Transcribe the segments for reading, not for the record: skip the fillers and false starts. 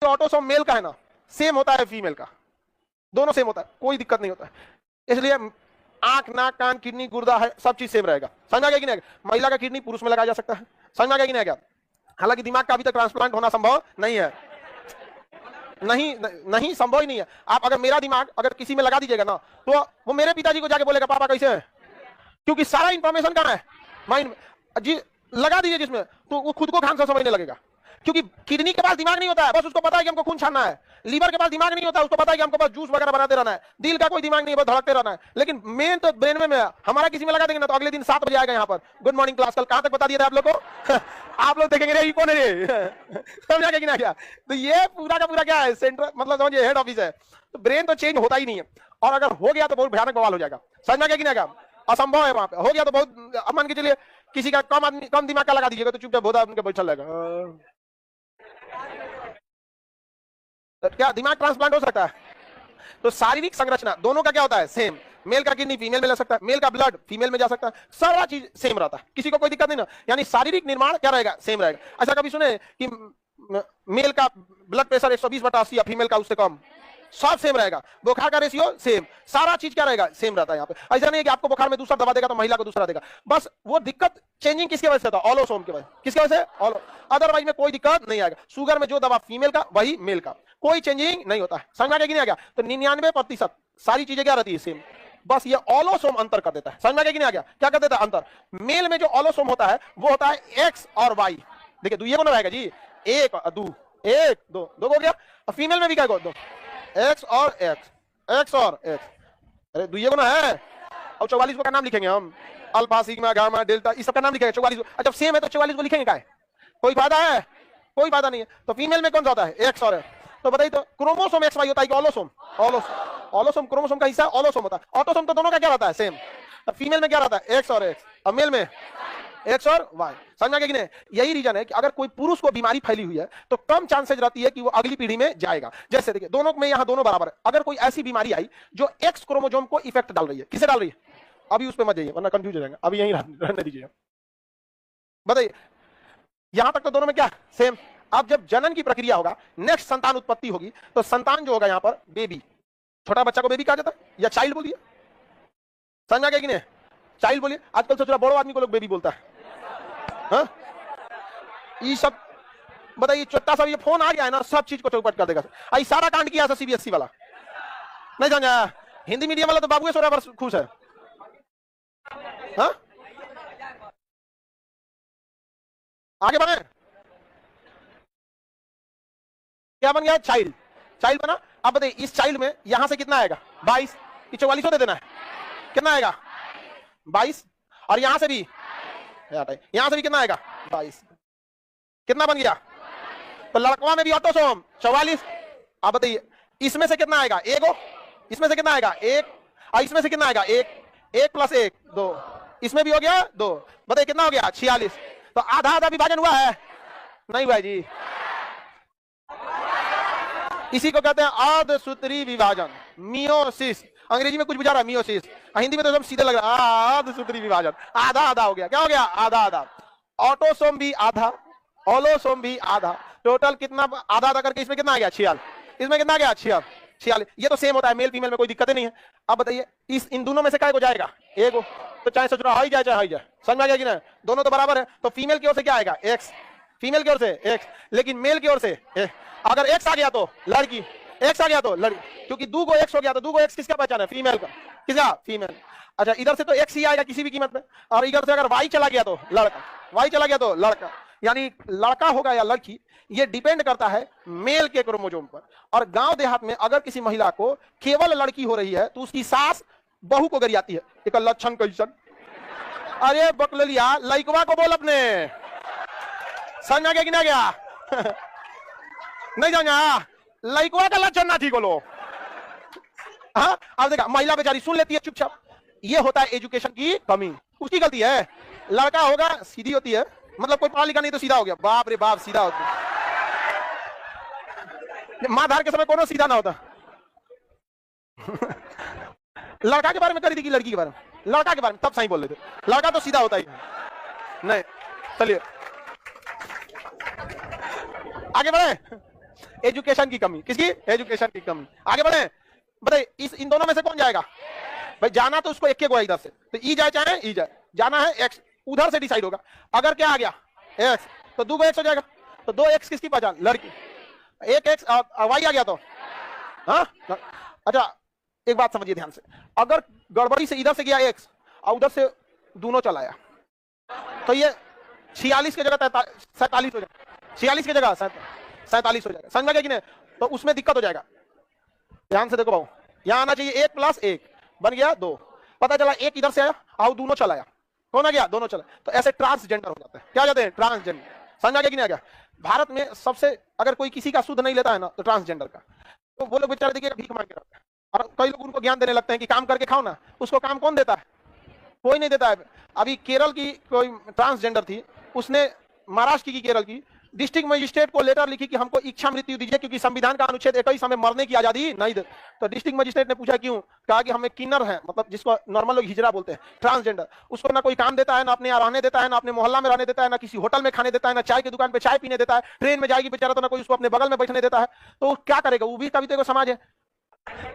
जो autosome mail का है ना सेम होता है फीमेल का, दोनों सेम होता है, कोई दिक्कत नहीं होता है। इसलिए आंख, नाक, कान, किडनी, गुर्दा है, सब चीज सेम रहेगा। समझ आ गया कि नहीं? महिला का किडनी पुरुष में लगाया जा सकता है। समझ आ गया कि नहीं? क्या हालांकि दिमाग का अभी तक ट्रांसप्लांट होना संभव नहीं है, नहीं संभव ही नहीं है। आप अगर मेरा दिमाग अगर किसी में लगा दीजिएगा ना तो वो मेरे पिताजी को जाके बोलेगा पापा कैसे है, क्योंकि सारा इंफॉर्मेशन कहाँ है? माइंड में। जी लगा दीजिए जिसमें, तो वो खुद को खान सा समझने लगेगा, क्योंकि किडनी के पास दिमाग नहीं होता है, बस उसको पता है कि हमको खून छानना है। लीवर के पास दिमाग नहीं होता है, उसको पता है कि हमको बस जूस वगैरह बनाते रहना है। दिल का कोई दिमाग नहीं है, बस धड़कते रहना है। लेकिन मेन तो ब्रेन में है। हमारा किसी में लगा देंगे ना तो अगले दिन 7 बजे आएगा यहाँ पर, गुड मॉर्निंग क्लास। कल कहाँ तक बता दिया था आप लोग को? आप लोग देखेंगे ये कौन है ये? समझ कि ना क्या? तो ये पूरा का पूरा क्या है? सेंट्रल, मतलब समझिए हेड ऑफिस है। तो ब्रेन तो चेंज होता ही नहीं है, और अगर हो गया तो बहुत भयानक बवाल हो जाएगा। समझ में कि ना क्या? असंभव है वहां पे। हो गया तो बहुत, मान के चलिए किसी का कम आदमी कम दिमाग का लगा दीजिएगा तो चुपचाप बहुत आदमी बैठा रहेगा। क्या दिमाग ट्रांसप्लांट हो सकता है? तो शारीरिक संरचना दोनों का क्या होता है? सेम। मेल का किडनी फीमेल में ले सकता है, मेल का ब्लड फीमेल में जा सकता है, सारा चीज सेम रहता है, किसी को कोई दिक्कत नहीं ना। यानी शारीरिक निर्माण क्या रहेगा? सेम रहेगा। अच्छा कभी सुने कि मेल का ब्लड प्रेशर 120/80 या फीमेल का उससे कम? सब सेम रहेगा। बुखार का रेशियो सेम, सारा चीज क्या रहेगा? सेम रहता है यहाँ पे। ऐसा नहीं है कि आपको बुखार में दूसरा दवा देगा तो महिला को दूसरा देगा। बस वो दिक्कत चेंजिंग किसकी वजह से था? ऑलोसोम की वजह। किसकी वजह से? अदरवाइज में कोई दिक्कत नहीं आएगा। शुगर में जो दवा फीमेल का वही मेल का, कोई चेंजिंग नहीं होता है। समझ में आ गया? तो 99% सारी चीजें क्या रहती है? सेम। बस ये ऑलोसोम अंतर कर देता है। समझ में आ गया? क्या कर देता है अंतर? मेल में जो ऑलोसोम होता है वो होता है एक्स और वाई। देखिए दुइये को ना रहेगा जी, एक और दो, एक दो, दो हो गया। और फीमेल में भी क्या? दो, एक्स और एक्स, एक्स और एक्स। अरे दुइये को ना है। और 44 को का नाम लिखेंगे हम? अल्फा, सिग्मा, गामा, डेल्टा, इस सब का नाम लिखेंगे। 44 जब सेम है तो 44 को लिखेंगे क्या? कोई फायदा है? कोई फायदा नहीं है। तो फीमेल में कौन सा होता है? एक्स और एक्स। तो बताइए तो क्रोमोसोम एक्स वाई होता है कि ऑलोसोम? ऑलोसोम क्रोमोसोम का हिस्सा, ऑलोसोम होता है। ऑटोसोम तो दोनों का क्या रहता है? सेम। फीमेल में क्या रहता है? एक्स और एक्स, और मेल में एक्स और वाई। समझ में आ गया कि नहीं? यही रीजन है कि अगर कोई पुरुष को बीमारी फैली हुई है तो कम चांसेज रहती है कि वो अगली पीढ़ी में जाएगा। जैसे देखिए दोनों में यहाँ दोनों बराबर है। अगर कोई ऐसी बीमारी आई जो एक्स क्रोमोसोम को इफेक्ट डाल रही है, किसे डाल रही है? अभी उस पर मत जाइए वरना कंफ्यूज हो जाएंगे, अभी यहीं रहने दीजिए। बताइए यहां तक तो दोनों में क्या? सेम। अब जब जनन की प्रक्रिया होगा, नेक्स्ट संतान उत्पत्ति होगी, तो संतान जो होगा यहाँ पर बेबी, छोटा बच्चा को बेबी कहा जाता है या चाइल्ड बोलिए। समझ में आ गया कि नहीं? चाइल्ड बोलिए। आजकल सोच रहा बड़ो आदमी को लोग बेबी बोलता है। हाँ? ये सब बताइए, छोटा सा ये फोन आ गया है ना, सब चीज को चौपट कर देगा। आई सारा कांड किया सीबीएसई वाला, नहीं समझा? हिंदी मीडियम वाला तो बाबू सोरा पर खुश है। हाँ? आगे बढ़े। क्या बन गया? चाइल्ड। चाइल्ड बना। अब बताइए इस चाइल्ड में यहां से कितना आएगा? 22। 44 दे देना है। कितना आएगा? 22। और यहां से भी, यहां से भी कितना आएगा? 22। कितना बन गया? तो लड़कवा में भी ऑटोसोम 44। अब बताइए इसमें से कितना आएगा? एगो। इसमें से कितना आएगा? एक। और इसमें से कितना आएगा? एक। एक प्लस एक 2। इसमें भी हो गया 2। बताइए कितना हो गया? 46। तो आधा आधा विभाजन हुआ है? नहीं भाई जी। इसी को कहते हैं अर्धसूत्री विभाजन, मियोसिस। अंग्रेजी में कुछ बुझा रहा है मियोसिस, हिंदी में तो सब सीधे लग रहा है अर्धसूत्री विभाजन। आधा आधा हो गया। क्या हो गया? आधा आधा। ऑटोसोम भी आधा, ऑलोसोम भी आधा। टोटल कितना? आधा आधा करके इसमें कितना आ गया? 46। इसमें कितना आ गया? 46। ये तो सेम होता है मेल फीमेल में, कोई दिक्कत नहीं है। अब बताइए इन दोनों में से काय को जाएगा? एगो। तो चाहे सोच रहा हाई जाए चाहे हाई जाए। समझ में आ गया कि नहीं? दोनों तो बराबर है। तो फीमेल की ओर से क्या आएगा? एक्स। फीमेल की ओर से एक्स, लेकिन मेल की ओर से अगर एक्स आ गया तो लड़की, एक्स आ गया तो लड़की, क्योंकि 2 को एक्स हो गया तो 2 को एक्स किसका पहचान है? फीमेल का। किसका? फीमेल। अच्छा इधर से तो एक्स ही आएगा किसी भी कीमत में, और इधर से अगर वाई चला गया तो लड़का, वाई चला गया तो लड़का। यानी लड़का होगा या लड़की, ये डिपेंड करता है मेल के क्रोमोसोम पर। और गांव देहात में अगर किसी महिला को केवल लड़की हो रही है तो उसकी सास बहू को गरियाती है। एक लक्षण कैसन? अरे बकलिया लइकवा को बोल अपने। समझ में आ गया कि ना गया? नहीं जाना लइकवा का लक्षण ना ठीक हो लो। हाँ अब देखा महिला बेचारी सुन लेती है चुपचाप। ये होता है एजुकेशन की कमी, उसकी गलती है। लड़का होगा सीधी होती है, मतलब कोई पढ़ा लिखा नहीं तो सीधा हो गया। बाप रे बाप सीधा होता। मां धार के समय कोनो सीधा ना होता। लड़का के बारे में करी थी कि लड़की के बारे में? लड़का के बारे में तब सही बोल रहे थे। लड़का तो सीधा होता ही नहीं। चलिए आगे बढ़े। एजुकेशन की कमी। किसकी? एजुकेशन की कमी। आगे बढ़े, बताइए इन दोनों में से कौन जाएगा? भाई जाना तो उसको एक के को इधर से, तो ई जाए चाहे ई जाए, जाना है एक्स, उधर से डिसाइड होगा। अगर क्या आ गया एक्स, तो 2 एक्स हो जाएगा। तो 2 एक्स किसकी पहचान? लड़की। 1 एक्स वाई आ गया तो हाँ। अच्छा एक बात समझिए ध्यान से, अगर गड़बड़ी से इधर से गया एक्स और उधर से दोनों चलाया, तो ये 46 की जगह 47 हो जाएगा, 46 की जगह 47 हो जाएगा। समझ में गया कि नहीं? तो उसमें दिक्कत हो जाएगा। ध्यान से देखो भाऊ, यहां आना चाहिए 1 + 1 बन गया 2। पता चला एक इधर से आया और दोनों चलाया, कौन आ गया? दोनों चला। तो ऐसे ट्रांसजेंडर हो जाते हैं। क्या हो जाते हैं? ट्रांसजेंडर। समझ आ गया कि नहीं आ गया? भारत में सबसे अगर कोई किसी का शुद्ध नहीं लेता है ना, तो ट्रांसजेंडर का, तो वो लोग बेचारे देखिए भीख मांग के रहते हैं। और कई लोग उनको ज्ञान देने लगते हैं कि काम करके खाओ ना। उसको काम कौन देता है? कोई नहीं देता है। अभी केरल की कोई ट्रांसजेंडर थी, उसने महाराष्ट्र की केरल की डिस्ट्रिक्ट मजिस्ट्रेट को लेटर लिखी कि हमको इच्छा मृत्यु दीजिए, क्योंकि संविधान का अनुच्छेद 21 हमें मरने की आजादी नहीं दे। तो डिस्ट्रिक्ट मजिस्ट्रेट ने पूछा क्यों? कहा कि हमें किन्नर है, मतलब जिसको नॉर्मल लोग हिजड़ा बोलते हैं, ट्रांसजेंडर, उसको ना कोई काम देता है, ना अपने यहाँ रहने देता है, ना अपने मोहल्ला में रहने देता है, ना किसी होटल में खाने देता है, ना चाय की दुकान पे चाय पीने देता है, ट्रेन में जाएगी बेचारा तो ना कोई उसको अपने बगल में बैठने देता है। तो क्या करेगा? वो भी कभी तो समाज है।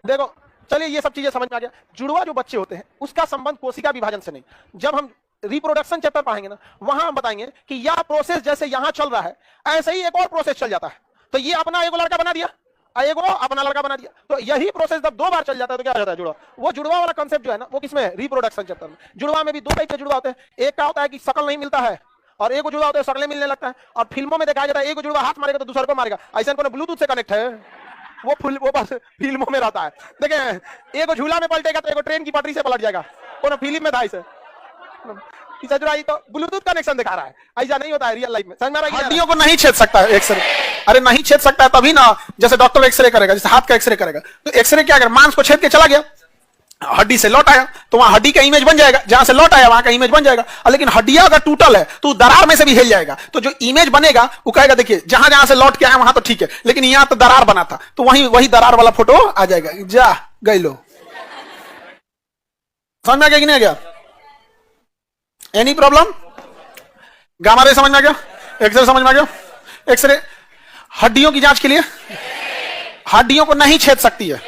देखो चलिए ये सब चीजें समझ में आ गया। जुड़वा जो बच्चे होते हैं उसका संबंध कोशिका विभाजन से नहीं। जब हम रिप्रोडक्शन चैप्टर पढ़ेंगे ना, वहां हम बताएंगे कि यह प्रोसेस जैसे यहां चल रहा है, ऐसे ही एक और प्रोसेस चल जाता है। तो ये अपना एगो लड़का बना दिया, एगो अपना लड़का बना दिया, तो यही प्रोसेस जब 2 बार चल जाता है तो क्या हो जाता है? जुड़वा। वो जुड़वा वाला कंसेप्ट जो है ना, वो किसमें? रिप्रोडक्शन चैप्टर में। जुड़वा में भी 2 टाइप के जुड़वा होते हैं। एक का होता है कि शकल नहीं मिलता है, और एक जुड़वा होता है शकलें मिलने लगता है। और फिल्मों में दिखाया जाता है एक जुड़वा हाथ मारेगा तो दूसरे को मारेगा। ऐसा कोई ब्लूटूथ से कनेक्ट है? वो बस फिल्मों में रहता है। देखें एक झूला में पलटेगा तो एक ट्रेन की पटरी से पलट जाएगा, कोनो फिल्म में था इसे। तो ब्लूटूथ कनेक्शन दिखा रहा है, ऐसा नहीं होता है रियल लाइफ में। समझ में आ रहा है? हड्डियों को नहीं छेद सकता है एक्सरे। अरे नहीं छेद सकता है तभी ना, जैसे डॉक्टर एक्सरे करेगा, जैसे हाथ का एक्सरे करेगा, तो एक्सरे क्या करेगा? मांस को छेद के चला गया, हड्डी से लौट आया तो वहां हड्डी का इमेज बन जाएगा, जहां से लौट आया वहां का इमेज बन जाएगा। लेकिन हड्डियां अगर टूटल है तो दरार में से भी हिल जाएगा, तो जो इमेज बनेगा वो कहेगा देखिए जहां जहां से लौट के आया वहां तो ठीक है, लेकिन यहां तो दरार बना था, तो वही दरार वाला फोटो आ जाएगा। जा गई लो। समझ में आ गया कि नहीं आ गया? Any problem? गामा रे समझ में आ गया? एक्सरे समझ में आ गया? एक्सरे हड्डियों की जांच के लिए, हड्डियों को नहीं छेद सकती है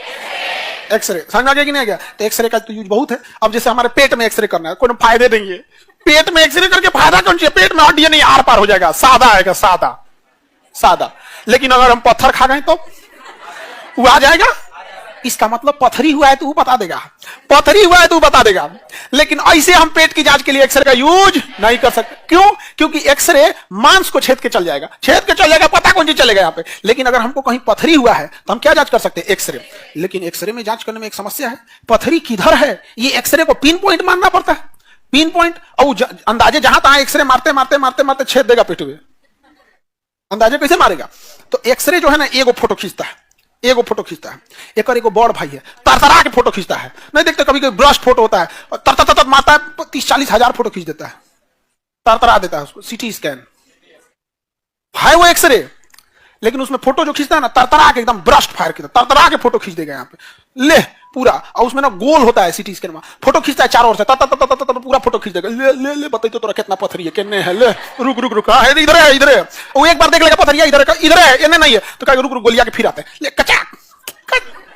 एक्सरे। समझ में आ गया कि नहीं आ गया? तो एक्सरे का तो यूज बहुत है। अब जैसे हमारे पेट में एक्सरे करना है, कोई फायदे नहीं है। पेट में एक्सरे करके फायदा कौन चाहिए? पेट में हड्डियां नहीं, आर पार हो जाएगा, सादा आएगा, सादा। लेकिन अगर हम पत्थर खा गए तो वो आ जाएगा। इसका मतलब पथरी हुआ है तो वो बता देगा, पथरी हुआ है तो वो बता देगा। लेकिन ऐसे हम पेट की जांच के लिए एक्सरे का यूज नहीं कर सकते। क्यों? क्योंकि एक्सरे मांस को छेद के चल जाएगा, पता कौन सी चलेगा यहाँ पे। लेकिन अगर हमको कहीं पथरी हुआ है तो हम क्या जांच कर सकते हैं? एक्सरे। लेकिन एक्सरे में जांच करने में एक समस्या है, पथरी किधर है ये एक्सरे को पिन पॉइंट मारना पड़ता है। पिन पॉइंट और अंदाजे जहां तहां एक्सरे मारते छेद देगा पेट में, अंदाजे कैसे मारेगा? तो एक्सरे जो है ना एगो फोटो खींचता है, एक और एगो बड़ भाई है, तरतरा के फोटो खींचता है। नहीं देखते कभी कोई ब्रश फोटो होता है और तर मारता है, 30-40 हजार फोटो खींच देता है, तरतरा देता है उसको। सीटी स्कैन है वो एक्सरे, लेकिन उसमें फोटो जो खींचता है ना, तरतरा के एकदम ब्रस्ट फायर की तरतरा के फोटो खींच देगा यहाँ पे ले पूरा। और उसमें ना गोल होता है सीटी स्कैन में, फोटो खींचता है चारों ओर से, पूरा फोटो खींच देगा। ले बताइए तो तोरा कितना पथरी है, कितने है, ले रुक है, इधर है। वो एक बार देख लेगा पथरिया इधर है, इन्हें नहीं है तो कहेगा रुक गोलिया के फिर आते हैं, ले कचा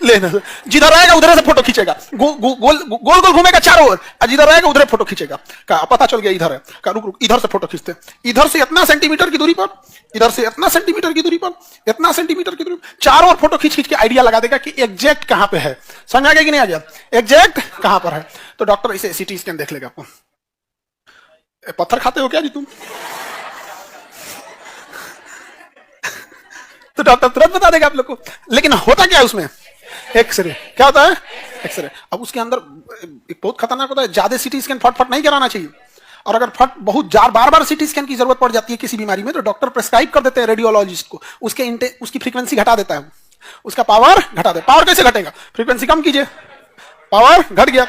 लेना, जिधर रहेगा उधर से फोटो खींचेगा, गोल घूमेगा चारों ओर, जिधर रहेगा उधर फोटो खींचेगा। का पता चल गया इधर है, का रुक इधर से फोटो खींचते, इधर से इतना सेंटीमीटर की दूरी पर, इधर से इतना सेंटीमीटर की दूरी पर, इतना सेंटीमीटर की दूरी, चारों ओर फोटो खींच के आइडिया लगा देगा कि एग्जैक्ट कहां पे है। समझ आ गया कि नहीं आ गया? एग्जैक्ट कहां पर है। तो डॉक्टर इसे सीटी स्कैन देख लेगा। आपको पत्थर खाते हो क्या जी तुम? तो डॉक्टर तुरंत बता देगा आप लोग को। लेकिन होता क्या है उसमें? एक्सरे। क्या होता है? एक्सरे। अब उसके अंदर एक बहुत खतरनाक होता है, ज्यादा सीटी स्कैन फट नहीं कराना चाहिए। और अगर बहुत बार सीटी स्कैन की जरूरत पड़ जाती है किसी बीमारी में, तो डॉक्टर प्रेस्क्राइब कर देते हैं रेडियोलॉजिस्ट को, उसकी फ्रीक्वेंसी घटा देता है, उसका पावर घटा दे। पावर कैसे घटेगा? फ्रीक्वेंसी कम कीजिए, पावर घट गया।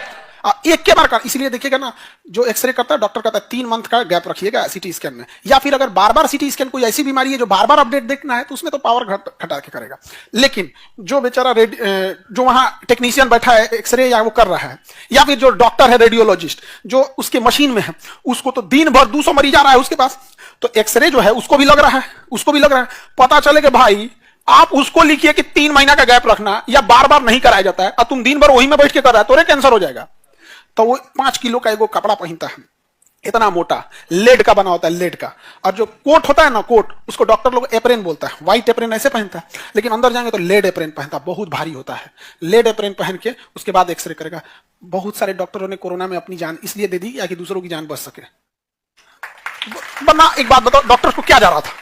एक के बार कर, इसलिए देखिएगा ना जो एक्सरे करता है डॉक्टर कहता है 3 मंथ का गैप रखिएगा सीटी स्कैन में। या फिर अगर बार सीटी स्कैन कोई ऐसी बीमारी है जो बार अपडेट देखना है तो उसमें तो पावर घटा के करेगा। लेकिन जो बेचारा जो वहां टेक्नीशियन बैठा है एक्सरे या वो कर रहा है, या फिर जो डॉक्टर है रेडियोलॉजिस्ट जो उसके मशीन में है, उसको तो दिन भर 200 मरीज आ रहा है उसके पास, तो एक्सरे जो है उसको भी लग रहा है, पता चले कि भाई आप उसको लिखिए कि 3 महीना का गैप रखना, या बार बार नहीं कराया जाता है और तुम दिन भर वही में बैठ के कर रहा है, तो कैंसर हो जाएगा। तो वो 5 किलो का एगो कपड़ा पहनता है, इतना मोटा, लेड का बना होता है, लेड का। और जो कोट होता है ना, कोट, उसको डॉक्टर लोग एप्रेन बोलता है, व्हाइट एप्रेन ऐसे पहनता है, लेकिन अंदर जाएंगे तो लेड एप्रेन पहनता है, बहुत भारी होता है। लेड एप्रेन पहन के उसके बाद एक्सरे करेगा। बहुत सारे डॉक्टरों ने कोरोना में अपनी जान इसलिए दे दी या कि दूसरों की जान बच सके। वरना एक बात बताओ, डॉक्टर को क्या जा रहा था?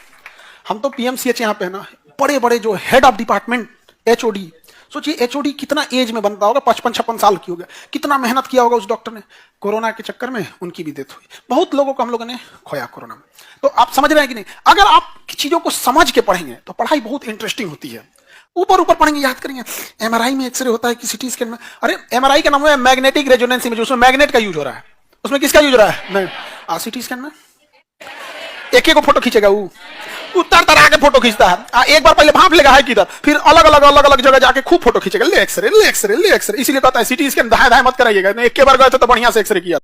हम तो पीएमसीएच यहाँ पे है ना, बड़े बड़े जो हेड ऑफ डिपार्टमेंट, एचओडी, सोचिए एचओडी कितना एज में बनता होगा, 55-56 साल की हो गया, कितना मेहनत किया होगा उस डॉक्टर ने। कोरोना के चक्कर में उनकी भी डेथ हुई। बहुत लोगों को हम लोगों ने खोया कोरोना में। तो आप समझ रहे हैं कि नहीं? अगर आप चीजों को समझ के पढ़ेंगे तो पढ़ाई बहुत इंटरेस्टिंग होती है। ऊपर ऊपर पढ़ेंगे, याद करेंगे, एमआरआई में एक्सरे होता है कि सीटी स्कैन में। अरे एमआरआई का नाम है मैग्नेटिक रेजोनेंस इमेज, उसमें मैग्नेट का यूज हो रहा है। उसमें किसका यूज हो रहा है? नहीं। सीटी स्कैन में एक को फोटो खींचेगा, वो उतर तरह के फोटो खींचता है। एक बार पहले भाप लेगा है किधर, फिर अलग अलग जगह जाके खूब फोटो खींचेगा, ले एक्सरे। इसीलिए कहता है सीटी स्कैन दाएं दाएं मत कराइएगा। एक बार गए थे तो बढ़िया से एक्सरे किया।